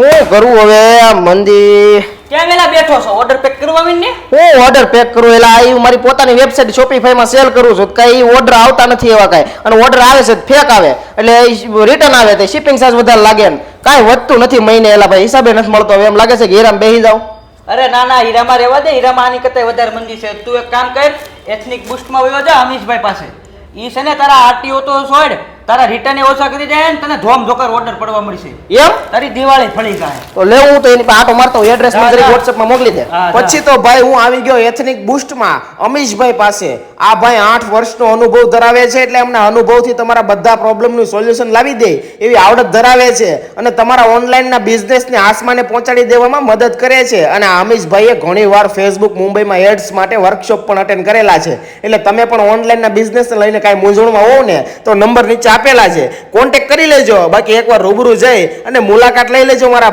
શું કરું હવે આ મંદી ક્યાં વેલા બેઠો છો? ઓર્ડર પેક કરવા ને? હું ઓર્ડર પેક કરું એટલે આ હું મારી પોતાની વેબસાઇટ શોપિફાઈમાં સેલ કરું છું કઈ ઓર્ડર આવતા નથી એવા કાંઈ અને ઓર્ડર આવે છે ફેક આવે એટલે રિટર્ન આવે તો શિપિંગ ચાર્જ વધારે લાગે ને કાંઈ વધતું નથી મહિને એલા ભાઈ હિસાબે નથી મળતો હવે એમ લાગે છે કે હીરામ બેસી જાવ. અરે ના ના, હીરામાં રહેવા દે. હીરામાં આની કરતા વધારે મંદી છે. તું એક કામ કર, એથનિક બુસ્ટમાં વયો જા અમીશભાઈ પાસે. ઈ છે ને તારા આરટીઓ તો છોડ, તારા રિટર્ન ઓછા કરી દે ને તને ધોમ ધોકર ઓર્ડર પડવા મળશે. એમ તારી દિવાળી ફળી જાય. તો લેવું તો એની પાસે આટો મારતો એડ્રેસ મને જરીક WhatsApp માં મોકલી દે. પછી તો ભાઈ હું આવી ગયો એથનિક બુસ્ટમાં અમીશભાઈ પાસે. આ ભાઈ 8 વર્ષનો અનુભવ ધરાવે છે એટલે એમના અનુભવથી તમારા બધા પ્રોબ્લેમનું સોલ્યુશન લાવી દે એવી આવડત ધરાવે છે અને તમારા ઓનલાઈનના બિઝનેસને આસમાને પહોંચાડી દેવામાં મદદ કરે છે. અને અમીશભાઈએ ઘણીવાર ફેસબુક મુંબઈમાં એડ્સ માટે વર્કશોપ પણ અટેન્ડ કરેલા છે. એટલે તમે પણ ઓનલાઈનના બિઝનેસને લઈને કાંઈ મૂંઝવણમાં હોવ ને તો નંબર નીચે આપેલા છે, કોન્ટેક્ટ કરી લેજો. બાકી એકવાર રૂબરૂ જઈ અને મુલાકાત લઈ લેજો મારા